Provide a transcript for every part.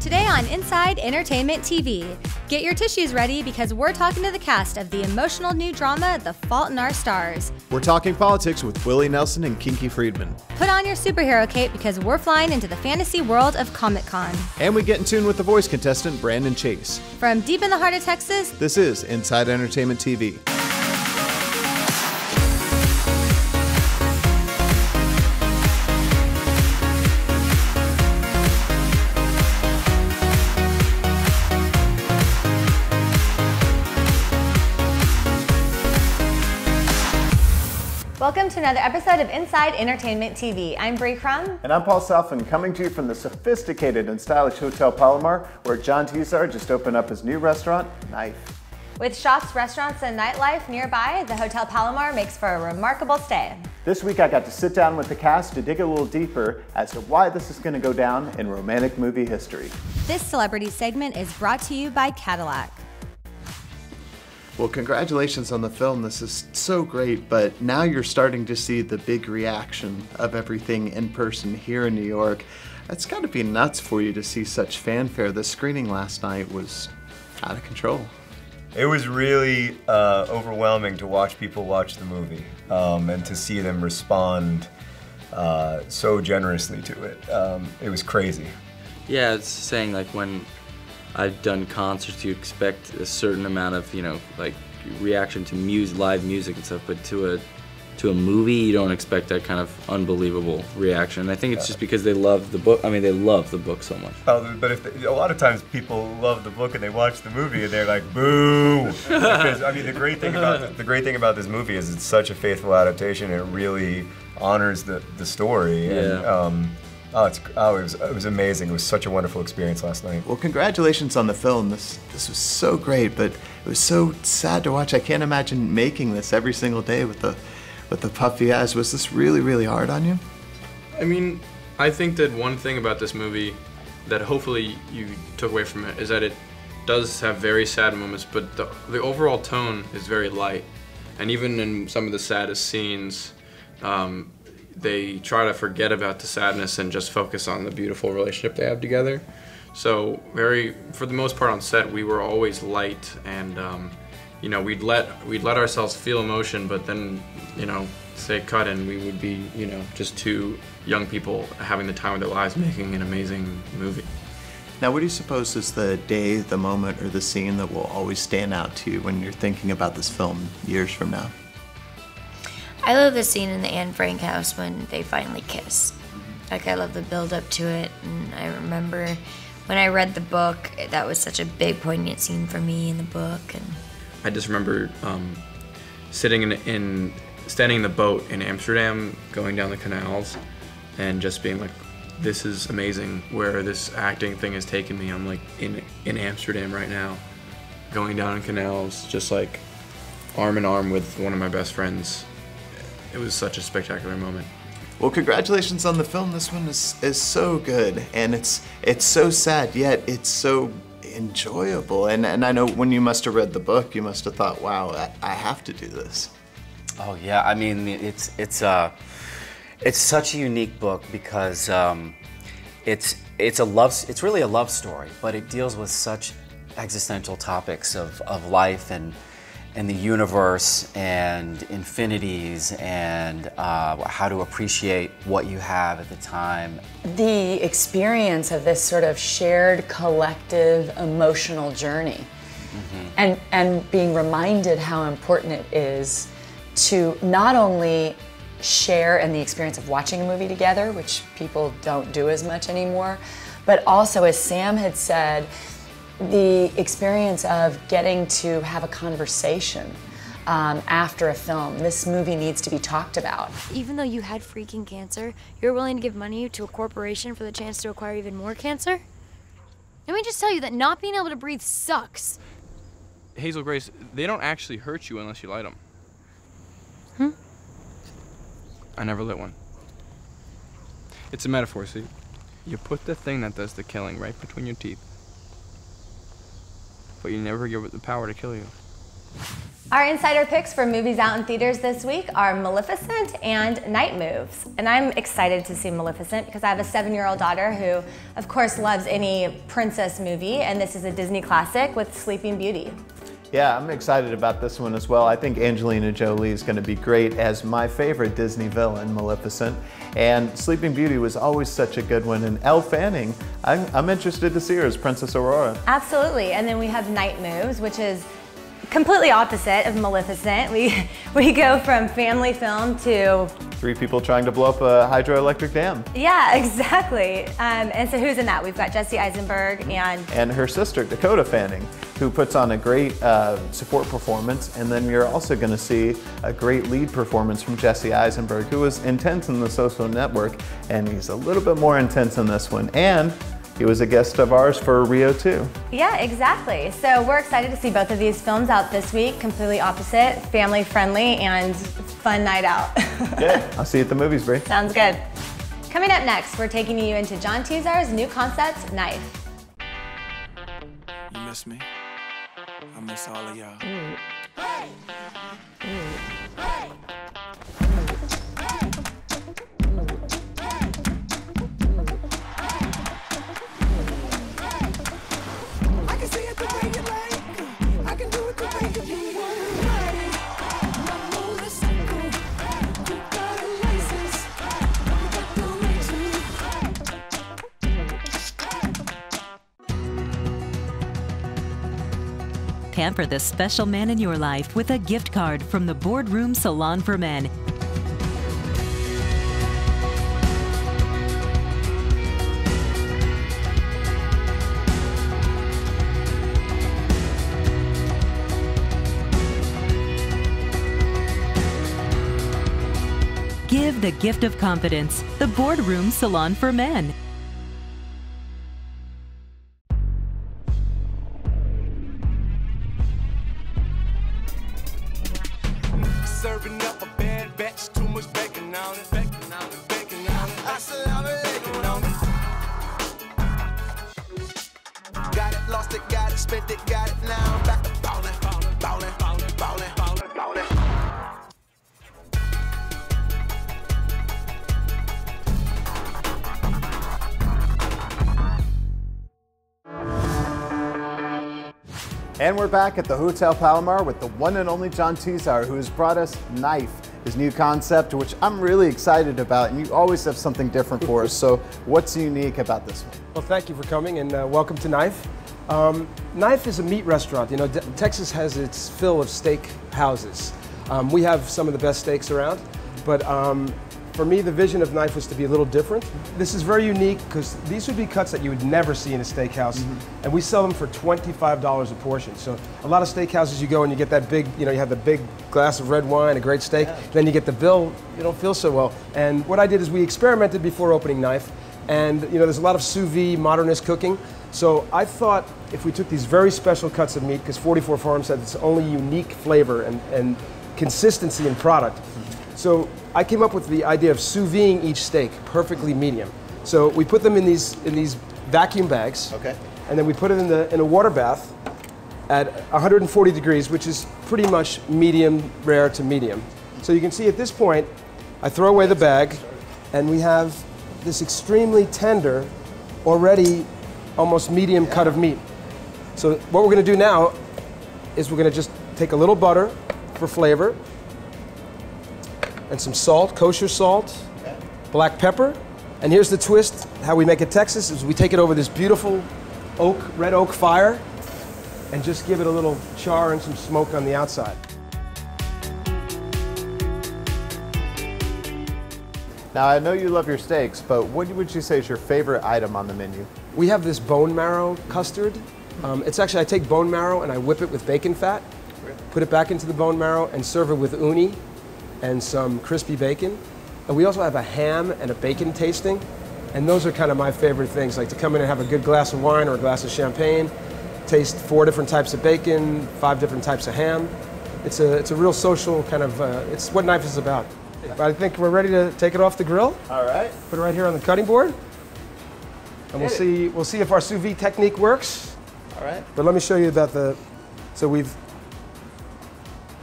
Today on Inside Entertainment TV, get your tissues ready because we're talking to the cast of the emotional new drama, The Fault in Our Stars. We're talking politics with Willie Nelson and Kinky Friedman. Put on your superhero cape because we're flying into the fantasy world of Comic-Con. And we get in tune with the voice contestant, Brandon Chase. From deep in the heart of Texas, this is Inside Entertainment TV. welcome to another episode of Inside Entertainment TV. I'm Bree Crum. And I'm Paul Salfin, coming to you from the sophisticated and stylish Hotel Palomar, where John Tesar just opened up his new restaurant, Knife. With shops, restaurants, and nightlife nearby, the Hotel Palomar makes for a remarkable stay. This week I got to sit down with the cast to dig a little deeper as to why this is going to go down in romantic movie history. This celebrity segment is brought to you by Cadillac. Well, congratulations on the film. This is so great, but now you're starting to see the big reaction of everything in person here in New York. It's got to be nuts for you to see such fanfare. The screening last night was out of control. It was really overwhelming to watch people watch the movie and to see them respond so generously to it. It was crazy. Yeah, it's saying like when I've done concerts, you expect a certain amount of, like reaction to live music and stuff, but to a movie, you don't expect that kind of unbelievable reaction. And I think it's just because they love the book. I mean, they love the book so much. But a lot of times people love the book and they watch the movie and they're like, boo! Because I mean, the great thing about this movie is it's such a faithful adaptation. It really honors the story. Yeah. And, it was amazing. It was such a wonderful experience last night. Well, congratulations on the film. This was so great, but it was so sad to watch. I can't imagine making this every single day with the puffy eyes. Was this really, really hard on you? I mean, I think that one thing about this movie that hopefully you took away from it is that it does have very sad moments, but the overall tone is very light. And even in some of the saddest scenes, they try to forget about the sadness and just focus on the beautiful relationship they have together. So for the most part on set, we were always light and we'd let ourselves feel emotion, but then, say cut and we would be, just two young people having the time of their lives making an amazing movie. Now, what do you suppose is the day, the moment, or the scene that will always stand out to you when you're thinking about this film years from now? I love the scene in the Anne Frank house when they finally kiss. Like, I love the build up to it, and I remember when I read the book, that was such a big poignant scene for me in the book. And I just remember standing in the boat in Amsterdam, going down the canals, and just being like, this is amazing where this acting thing has taken me. I'm like in Amsterdam right now, going down in canals, just like arm in arm with one of my best friends. It was such a spectacular moment. Well, congratulations on the film. This one is so good, and it's so sad, yet it's so enjoyable. And I know when you must have read the book, you must have thought, wow, I have to do this. Oh yeah, I mean, it's such a unique book because it's really a love story, but it deals with such existential topics of life and the universe and infinities and how to appreciate what you have at the time. The experience of this sort of shared collective emotional journey, and being reminded how important it is to not only share in the experience of watching a movie together, which people don't do as much anymore, but also, as Sam had said, the experience of getting to have a conversation after a film. This movie needs to be talked about. even though you had freaking cancer, you're willing to give money to a corporation for the chance to acquire even more cancer? Let me just tell you that not being able to breathe sucks. Hazel Grace, they don't actually hurt you unless you light them. I never lit one. It's a metaphor, see? You put the thing that does the killing right between your teeth, but you never give it the power to kill you. Our insider picks for movies out in theaters this week are Maleficent and Night Moves. And I'm excited to see Maleficent because I have a 7-year-old daughter who, of course, loves any princess movie, and this is a Disney classic with Sleeping Beauty. Yeah, I'm excited about this one as well. I think Angelina Jolie is going to be great as my favorite Disney villain, Maleficent. And Sleeping Beauty was always such a good one. And Elle Fanning, I'm interested to see her as Princess Aurora. Absolutely. And then we have Night Moves, which is completely opposite of Maleficent. We go from family film to 3 people trying to blow up a hydroelectric dam. Yeah, exactly. And so who's in that? We've got Jesse Eisenberg and her sister, Dakota Fanning, who puts on a great support performance. And then you're also going to see a great lead performance from Jesse Eisenberg, who was intense in The Social Network, and he's a little bit more intense in this one. And he was a guest of ours for Rio 2. Yeah, exactly. So we're excited to see both of these films out this week. Completely opposite, family friendly, and fun night out. Good. I'll see you at the movies, Brie. Sounds good. Coming up next, we're taking you into John Tesar's new concept, Knife. You miss me? I miss all of y'all. Hey! Hey! Pamper the special man in your life with a gift card from the Boardroom Salon for Men. Give the gift of confidence, the Boardroom Salon for Men. Serving up a bad batch, too much bacon on it, bacon on it, bacon on it. I said I'm bacon on it. Got it, lost it, got it, spent it, got it. Now I'm back to ballin', ballin', ballin', ballin', ballin', ballin', ballin'. And we're back at the Hotel Palomar with the one and only John Tesar, who has brought us Knife, his new concept, which I'm really excited about. And you always have something different for us. So what's unique about this one? Well, thank you for coming, and welcome to Knife. Knife is a meat restaurant. You know, Texas has its fill of steak houses. We have some of the best steaks around, but for me, the vision of Knife was to be a little different. This is very unique because these would be cuts that you would never see in a steakhouse, and we sell them for $25 a portion. So a lot of steakhouses you go and you get that big, you know, you have the big glass of red wine, a great steak, then you get the bill, you don't feel so well. And what I did is we experimented before opening Knife, and you know, there's a lot of sous vide, modernist cooking. So I thought if we took these very special cuts of meat, because 44 Farms has its only unique flavor and consistency in product. So I came up with the idea of sous videing each steak perfectly medium. So we put them in these vacuum bags, and then we put it in a water bath at 140 degrees, which is pretty much medium rare to medium. So you can see at this point, I throw away the bag, and we have this extremely tender, already almost medium cut of meat. So what we're going to do now is we're going to just take a little butter for flavor, and some salt, kosher salt, black pepper. And here's the twist, how we make it Texas, is we take it over this beautiful red oak fire and just give it a little char and some smoke on the outside. Now, I know you love your steaks, but what would you say is your favorite item on the menu? We have this bone marrow custard. It's actually, I take bone marrow and I whip it with bacon fat, put it back into the bone marrow and serve it with uni and some crispy bacon. And we also have a ham and a bacon tasting. And those are kind of my favorite things, like to come in and have a good glass of wine or a glass of champagne, taste 4 different types of bacon, 5 different types of ham. It's a real social kind of, it's what Knife is about. But I think we're ready to take it off the grill. All right. Put it right here on the cutting board. And we'll see if our sous vide technique works. All right. But let me show you about so we've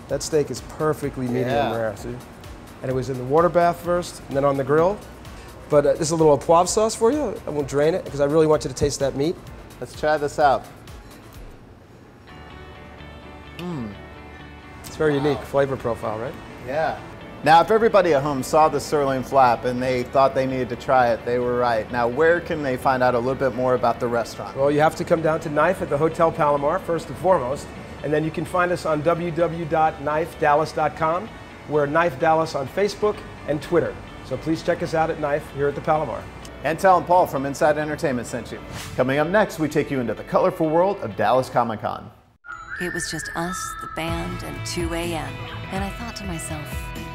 That steak is perfectly medium rare, see? And it was in the water bath first, and then on the grill. But this is a little poivre sauce for you. I won't drain it, because I really want you to taste that meat. Let's try this out. It's very unique flavor profile, right? Yeah. Now, if everybody at home saw the sirloin flap and they thought they needed to try it, they were right. Now, where can they find out a little bit more about the restaurant? Well, you have to come down to Knife at the Hotel Palomar, first and foremost. And then you can find us on www.knifedallas.com. We're Knife Dallas on Facebook and Twitter. So please check us out at Knife here at the Palomar. Ansel and Paul from Inside Entertainment sent you. Coming up next, we take you into the colorful world of Dallas Comic-Con. It was just us, the band, and 2 a.m. And I thought to myself,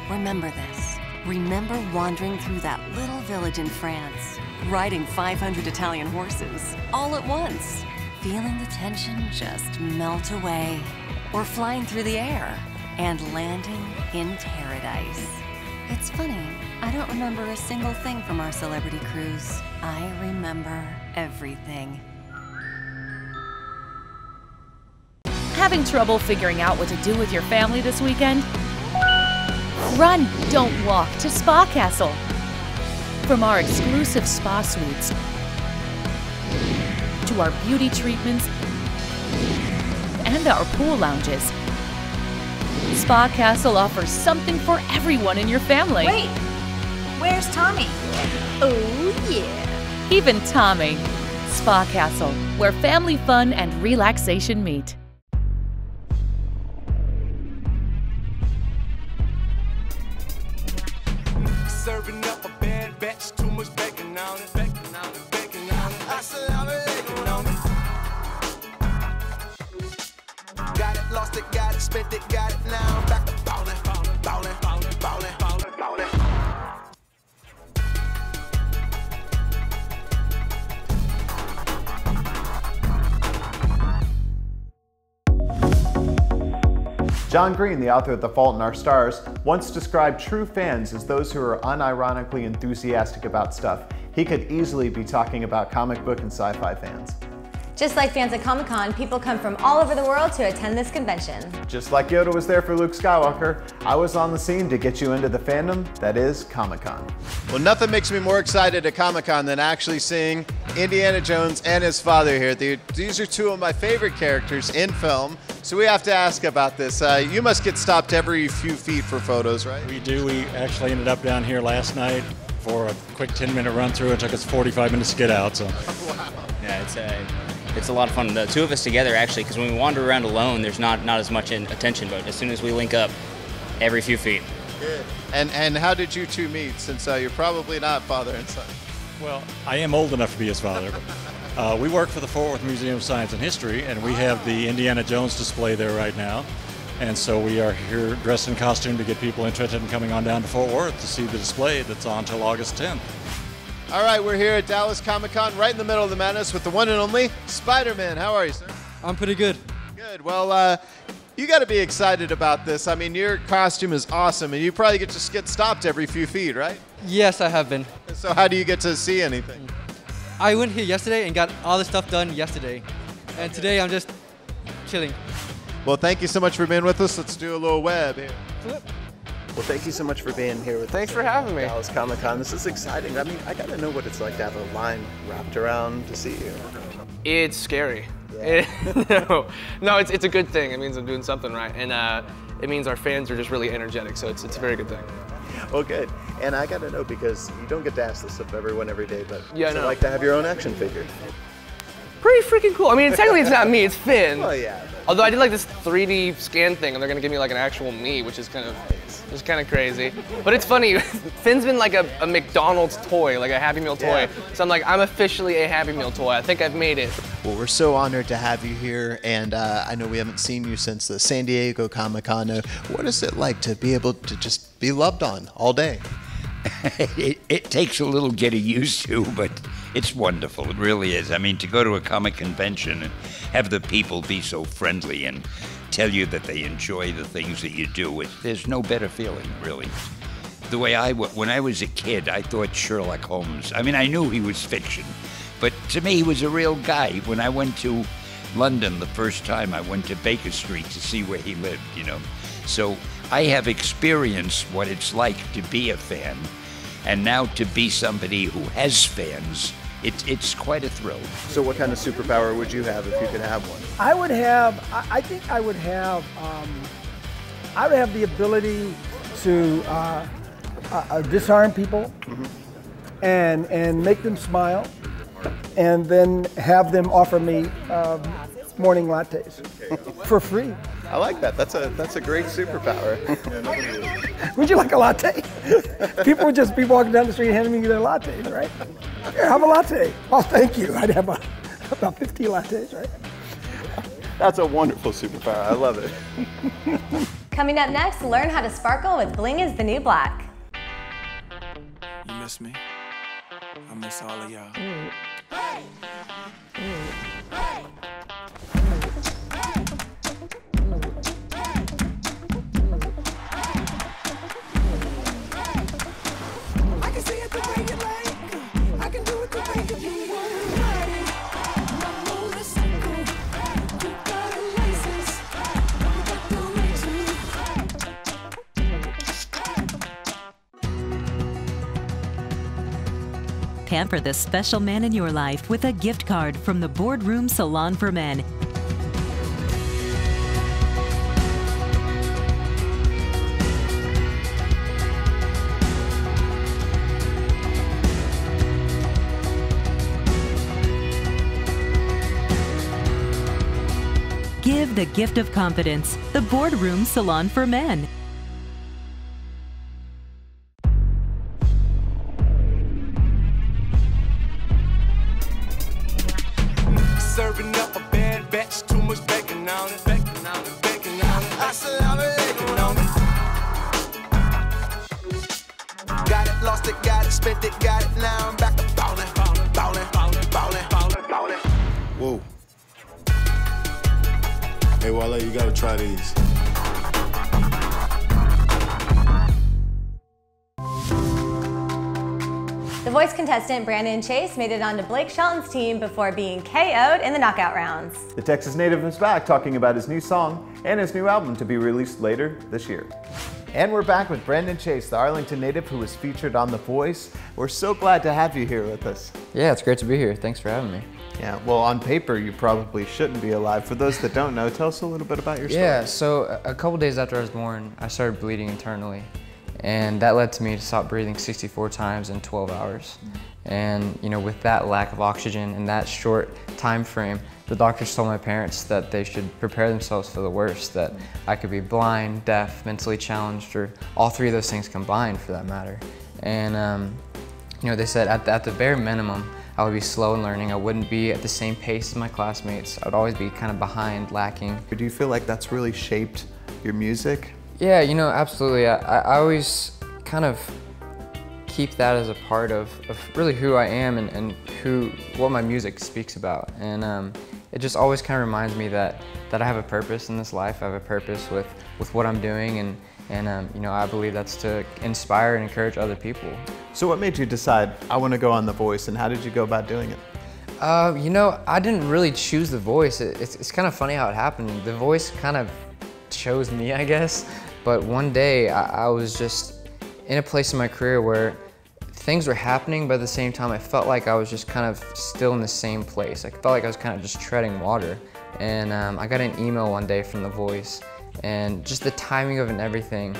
remember this. Remember wandering through that little village in France, riding 500 Italian horses, all at once, feeling the tension just melt away, or flying through the air and landing in paradise. It's funny, I don't remember a single thing from our celebrity cruise. I remember everything. Having trouble figuring out what to do with your family this weekend? Run, don't walk to Spa Castle. From our exclusive spa suites to our beauty treatments and our pool lounges, Spa Castle offers something for everyone in your family. Wait, where's Tommy? Oh yeah. Even Tommy. Spa Castle, where family fun and relaxation meet. Serving up a bad batch, too much bacon on it, bacon on it, bacon on it. Assalamu alaikum on it. Got it, lost it, got it, spent it, got it. Now I'm back to ballin', ballin', ballin', ballin', ballin', ballin', ballin'. John Green, the author of The Fault in Our Stars, once described true fans as those who are unironically enthusiastic about stuff. He could easily be talking about comic book and sci-fi fans. Just like fans at Comic-Con, people come from all over the world to attend this convention. Just like Yoda was there for Luke Skywalker, I was on the scene to get you into the fandom that is Comic-Con. Well, nothing makes me more excited at Comic-Con than actually seeing Indiana Jones and his father here. These are two of my favorite characters in film, so we have to ask about this. You must get stopped every few feet for photos, right? We do. We actually ended up down here last night for a quick 10-minute run through. It took us 45 minutes to get out. So. Wow. Yeah, it's a lot of fun. The two of us together, actually, because when we wander around alone, there's not as much attention, but as soon as we link up, every few feet. Good. And how did you two meet, since you're probably not father and son? Well, I am old enough to be his father. But, we work for the Fort Worth Museum of Science and History, and we have the Indiana Jones display there right now. And so we are here dressed in costume to get people interested in coming on down to Fort Worth to see the display that's on till August 10th. All right, we're here at Dallas Comic-Con, right in the middle of the madness with the one and only Spider-Man. How are you, sir? I'm pretty good. Good. Well, you got to be excited about this. I mean, your costume is awesome, and you probably just get stopped every few feet, right? Yes, I have been. So how do you get to see anything? I went here yesterday and got all the stuff done yesterday. And today I'm just chilling. Well, thank you so much for being with us. Let's do a little web here. Flip. Well, thank you so much for being here with us. Thanks for having me. Dallas Comic-Con. This is exciting. I mean, I got to know what it's like to have a line wrapped around to see you. It's scary. Yeah. No, it's a good thing. It means I'm doing something right. And it means our fans are just really energetic, so it's a very good thing. Well, good. And I got to know, because you don't get to ask this of everyone every day, but yeah, what's it like to have your own action figure? Pretty freaking cool. I mean, technically it's not me, it's Finn. Well, yeah. Although I did like this 3D scan thing, and they're gonna give me like an actual me, which is kind of crazy. But it's funny. Finn's been like a McDonald's toy, like a Happy Meal toy. Yeah. So I'm like, I'm officially a Happy Meal toy. I think I've made it. Well, we're so honored to have you here, and I know we haven't seen you since the San Diego Comic-Con. What is it like to be able to just be loved on all day? It takes a little getting used to, but it's wonderful. It really is. I mean, to go to a comic convention and have the people be so friendly and tell you that they enjoy the things that you do, there's no better feeling, really. The way when I was a kid, I thought Sherlock Holmes, I mean, I knew he was fiction, but to me, he was a real guy. When I went to London the first time, I went to Baker Street to see where he lived, you know. So I have experienced what it's like to be a fan, and now to be somebody who has fans, it's quite a thrill. So what kind of superpower would you have if you could have one? I would have, I think I would have the ability to disarm people and make them smile, and then have them offer me morning lattes for free. I like that. That's a great superpower. Would you like a latte? People would just be walking down the street handing me their lattes, right? Here, have a latte. Oh, thank you. I'd have about 50 lattes, right? That's a wonderful superpower. I love it. Coming up next, learn how to sparkle with Bling is the New Black. You miss me? I miss all of y'all. Pamper the special man in your life with a gift card from the Boardroom Salon for Men. Give the gift of confidence, the Boardroom Salon for Men. Serving up a bad batch, too much bacon on it, bacon on it, bacon on it. Assalamu alaikum on it. Got it, lost it, got it, spent it, got it. Now I'm back to ballin', ballin', ballin', ballin', ballin', ballin', ballin'. Whoa. Hey Wale, you gotta try these. The Voice contestant Brandon Chase made it onto Blake Shelton's team before being KO'd in the knockout rounds. The Texas native is back talking about his new song and his new album to be released later this year. And we're back with Brandon Chase, the Arlington native who was featured on The Voice. We're so glad to have you here with us. Yeah, it's great to be here. Thanks for having me. Yeah, well, on paper, you probably shouldn't be alive. For those that don't know, tell us a little bit about your story. Yeah, so a couple days after I was born, I started bleeding internally. And that led to me to stop breathing 64 times in 12 hours. And you know, with that lack of oxygen and that short time frame, the doctors told my parents that they should prepare themselves for the worst, that I could be blind, deaf, mentally challenged, or all three of those things combined for that matter. And you know, they said at the bare minimum, I would be slow in learning. I wouldn't be at the same pace as my classmates. I would always be kind of behind, lacking. Do you feel like that's really shaped your music? Yeah, you know, absolutely. I always kind of keep that as a part of really who I am and what my music speaks about. And it just always kind of reminds me that I have a purpose in this life. I have a purpose with what I'm doing, and you know, I believe that's to inspire and encourage other people. So what made you decide, I want to go on The Voice, and how did you go about doing it? You know, I didn't really choose The Voice. It's kind of funny how it happened. The Voice kind of chose me, I guess. But one day, I was just in a place in my career where things were happening, but at the same time, I felt like I was just kind of still in the same place. I felt like I was kind of just treading water. And I got an email one day from The Voice, and just the timing of it and everything,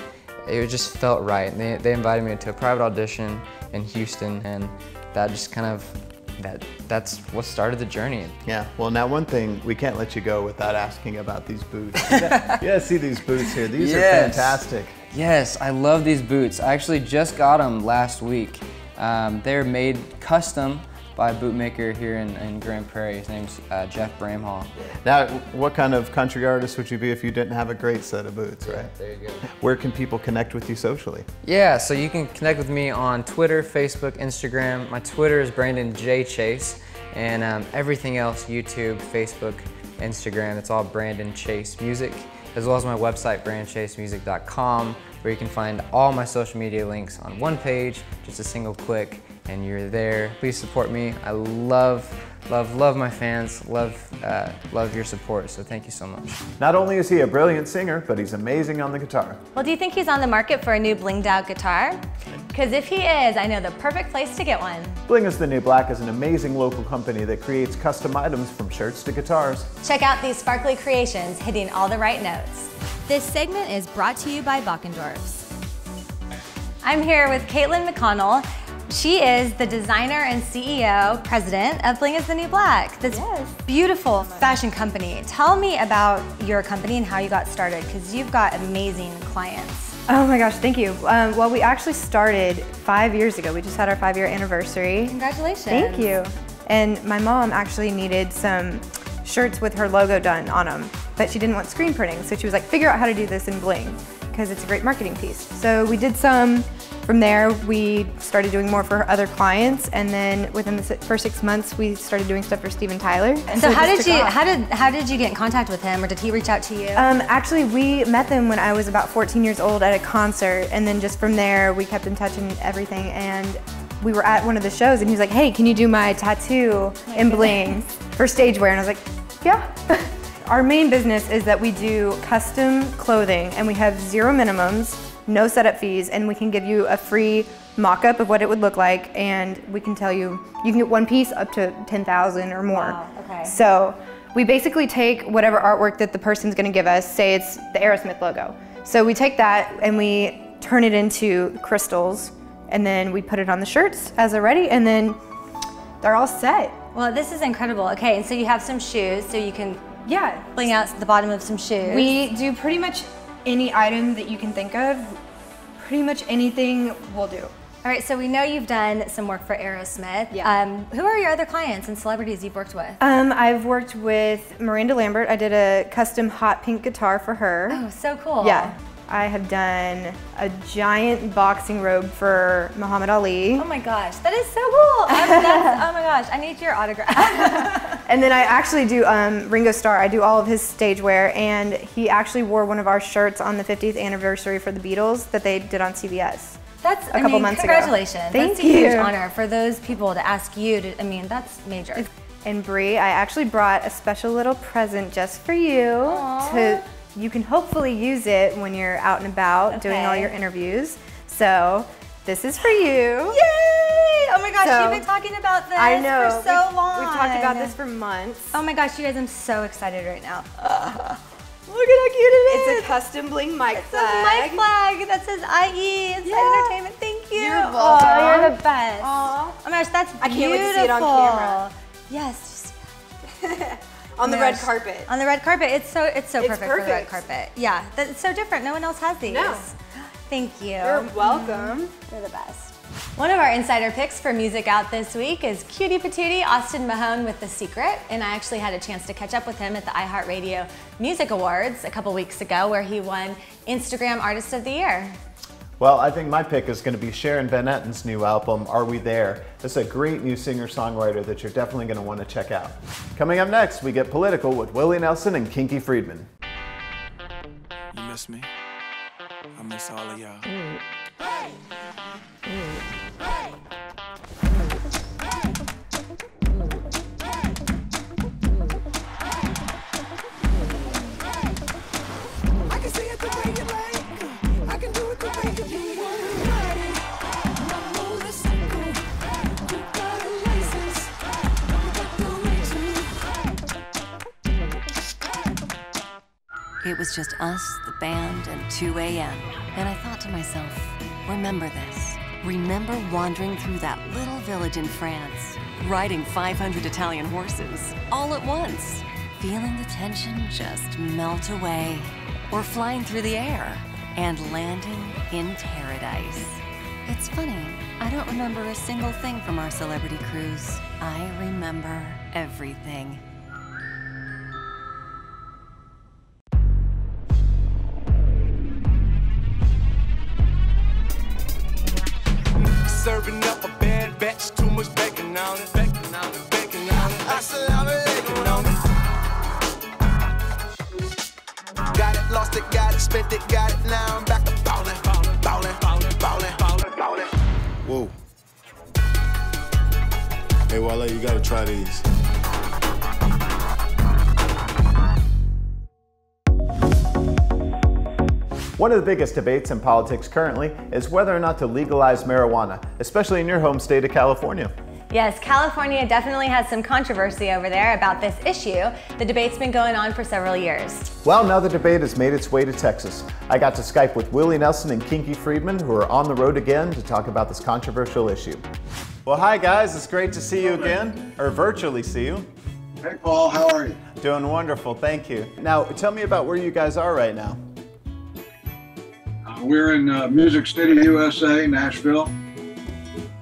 it just felt right. And they invited me to a private audition in Houston, and that just kind of, that's what started the journey. Yeah, well now one thing, we can't let you go without asking about these boots. Yeah, see these boots here, these are fantastic. Yes, I love these boots. I actually just got them last week. They're made custom by a bootmaker here in Grand Prairie. His name's Jeff Bramhall. Now, what kind of country artist would you be if you didn't have a great set of boots, right? There you go. Where can people connect with you socially? Yeah, so you can connect with me on Twitter, Facebook, Instagram. My Twitter is Brandon J. Chase, and everything else, YouTube, Facebook, Instagram, it's all Brandon Chase Music, as well as my website, brandonchasemusic.com, where you can find all my social media links on one page, just a single click, and you're there. Please support me. I love love my fans, love your support, so thank you so much. Not only is he a brilliant singer, but he's amazing on the guitar. Well, do you think he's on the market for a new blinged out guitar? Because if he is, I know the perfect place to get one. Bling is the New Black is an amazing local company that creates custom items from shirts to guitars. Check out these sparkly creations hitting all the right notes. This segment is brought to you by Bachendorf's. I'm here with Caitlin McConnell. She is the designer and CEO, president of Bling is the New Black, this beautiful fashion company. Tell me about your company and how you got started, because you've got amazing clients. Oh my gosh, thank you. Well, we actually started 5 years ago. We just had our 5-year anniversary. Congratulations. Thank you. And my mom actually needed some shirts with her logo done on them, but she didn't want screen printing. So she was like, figure out how to do this in Bling, because it's a great marketing piece. So we did some. From there, we started doing more for other clients, and then within the first 6 months, we started doing stuff for Steven Tyler. And so how did you get in contact with him, or did he reach out to you? Actually, we met him when I was about 14 years old at a concert, and then just from there, we kept in touch and everything. And we were at one of the shows, and he was like, "Hey, can you do my tattoo in Bling for stage wear?" And I was like, "Yeah." Our main business is that we do custom clothing, and we have 0 minimums. No setup fees, and we can give you a free mock-up of what it would look like, and we can tell you, you can get one piece up to 10,000 or more. Wow, okay. So we basically take whatever artwork that the person's gonna give us, say it's the Aerosmith logo. So we take that and we turn it into crystals, and then we put it on the shirts as they're ready, and then they're all set. Well, this is incredible. Okay, and so you have some shoes, so you can bling out the bottom of some shoes. We do pretty much any item that you can think of, pretty much anything we'll do. All right, so we know you've done some work for Aerosmith. Yeah. Who are your other clients and celebrities you've worked with? I've worked with Miranda Lambert. I did a custom hot pink guitar for her. Oh, so cool. Yeah. I have done a giant boxing robe for Muhammad Ali. Oh my gosh, that is so cool. Oh my gosh, I need your autograph. And then I actually do Ringo Starr. I do all of his stage wear, and he actually wore one of our shirts on the 50th anniversary for the Beatles that they did on CBS. That's a couple months ago. Congratulations. Thank That's you. a huge honor for those people to ask you to, that's major. And Bree, I actually brought a special little present just for you. You can hopefully use it when you're out and about doing all your interviews. So this is for you. Yay! Oh my gosh, you've been talking about this for so long. We've talked about this for months. Oh my gosh, you guys, I'm so excited right now. Look at how cute it is. It's a custom Bling mic flag. Mic flag that says IE, Inside Entertainment. Thank you. You're welcome. Oh, you're the best. Oh my gosh, that's beautiful. I can't wait to see it on camera. Yes. On the red carpet. On the red carpet. It's so perfect for the red carpet. Yeah, that's so different. No one else has these. No. Thank you. You're welcome. You're the best. One of our insider picks for music out this week is Cutie Patootie Austin Mahone with The Secret, and I actually had a chance to catch up with him at the iHeartRadio Music Awards a couple weeks ago, where he won Instagram Artist of the Year. Well, I think my pick is going to be Sharon Van Etten's new album, Are We There? This is a great new singer-songwriter that you're definitely going to want to check out. Coming up next, we get political with Willie Nelson and Kinky Friedman. You miss me? I miss all of y'all. I can see it the way you like. I can do it the way you want. It was just us, the band, and 2 a.m. And I thought to myself, remember this. Remember wandering through that little village in France, riding 500 Italian horses, all at once, feeling the tension just melt away, or flying through the air and landing in paradise. It's funny, I don't remember a single thing from our celebrity cruise. I remember everything. Serving up a bad batch, too much bacon on it, bacon on it, bacon on it. Bacon on it. Got it, lost it, got it, spent it, got it. Now I'm back to ballin', ballin', ballin', ballin', ballin', ballin'. Whoa. Hey, Wale, you gotta try these. One of the biggest debates in politics currently is whether or not to legalize marijuana, especially in your home state of California. Yes, California definitely has some controversy over there about this issue. The debate's been going on for several years. Well, now the debate has made its way to Texas. I got to Skype with Willie Nelson and Kinky Friedman, who are on the road again to talk about this controversial issue. Well, hi guys, it's great to see you again, or virtually see you. Hey Paul, how are you? Doing wonderful, thank you. Now, tell me about where you guys are right now. We're in Music City, USA, Nashville,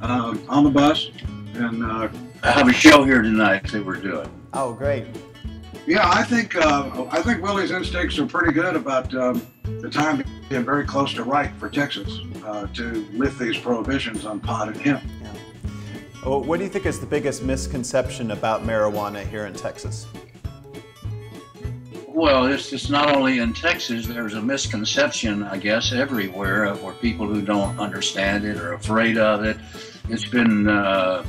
on the bus. And I have a show here tonight that we're doing. Oh, great. Yeah, I think Willie's instincts are pretty good about the time being very close to right for Texas to lift these prohibitions on pot and hemp. Yeah. Well, what do you think is the biggest misconception about marijuana here in Texas? Well, it's not only in Texas. There's a misconception, I guess, everywhere where people who don't understand it are afraid of it. It's been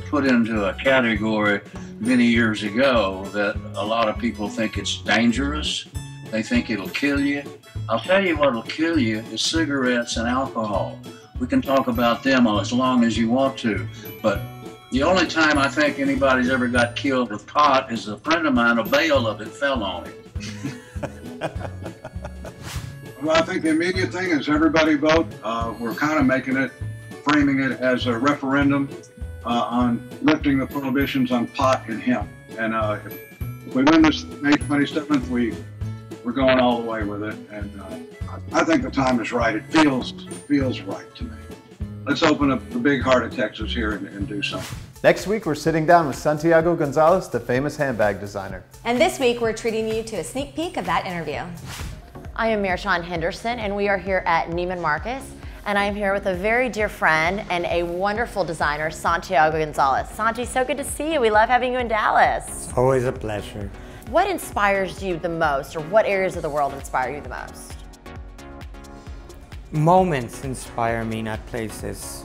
put into a category many years ago that a lot of people think it's dangerous. They think it'll kill you. I'll tell you what'll kill you is cigarettes and alcohol. We can talk about them as long as you want to, but the only time I think anybody's ever got killed with pot is a friend of mine, a bale of it fell on him. Well, I think the immediate thing is everybody vote. We're kind of framing it as a referendum on lifting the prohibitions on pot and hemp. And if we win this May 27th, we're going all the way with it. And I think the time is right. It feels right to me. Let's open up the big heart of Texas here and do something. Next week, we're sitting down with Santiago Gonzalez, the famous handbag designer. And this week, we're treating you to a sneak peek of that interview. I am Marishawn Henderson, and we are here at Neiman Marcus. And I'm here with a very dear friend and a wonderful designer, Santiago Gonzalez. Santi, so good to see you. We love having you in Dallas. Always a pleasure. What inspires you the most, or what areas of the world inspire you the most? Moments inspire me, not places.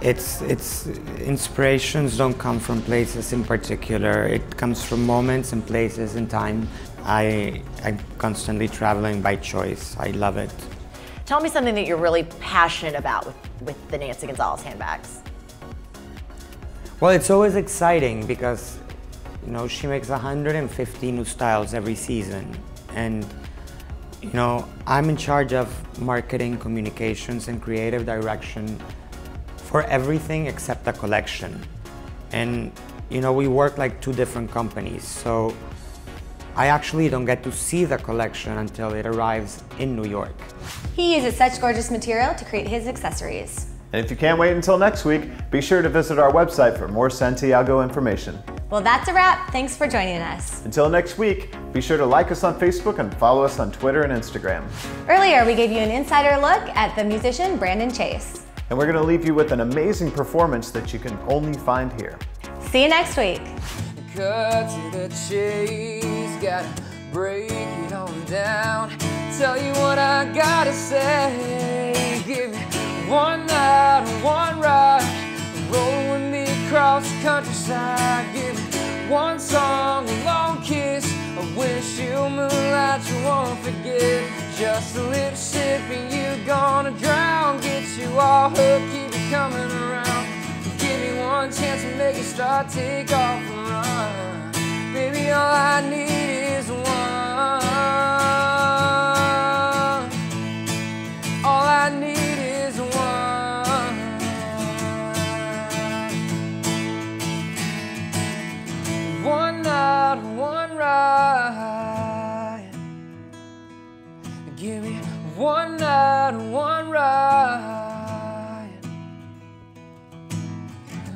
Inspirations don't come from places in particular. It comes from moments and places and time. I'm constantly traveling by choice. I love it. Tell me something that you're really passionate about with the Nancy Gonzalez handbags. Well, it's always exciting because, you know, she makes 150 new styles every season. And, you know, I'm in charge of marketing, communications, and creative direction for everything except the collection. And, you know, we work like two different companies. So I actually don't get to see the collection until it arrives in New York. He uses such gorgeous material to create his accessories. And if you can't wait until next week, be sure to visit our website for more Santiago information. Well, that's a wrap. Thanks for joining us. Until next week, be sure to like us on Facebook and follow us on Twitter and Instagram. Earlier, we gave you an insider look at the musician Brandon Chase. And we're going to leave you with an amazing performance that you can only find here. See you next week. Cut to the chase, gotta break it on down. Tell you what I gotta say. Give me one night, one ride, roll with me across the countryside. Give me one song, a long kiss, a windshield moonlight you won't forget. Just a little sip and you're gonna drown. Get you all hooked, keep you coming around. Give me one chance to make it start, take off and run. Baby, all I need is one. All I need is one. One night, one ride. Give me one night, one ride.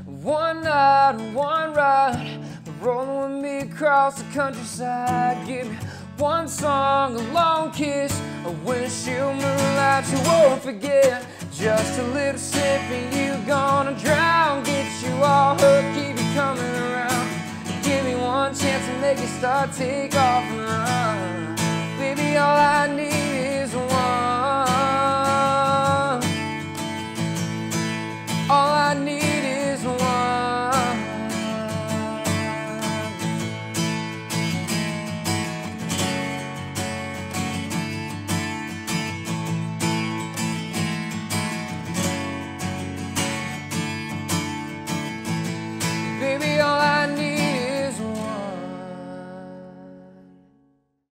One night, one ride. Rolling with me across the countryside. Give me one song, a long kiss, a windshield moonlight you won't forget. Just a little sip and you're gonna drown. Get you all hooked, keep you coming around. Give me one chance to make it start, take off and run. Baby, all I need is one.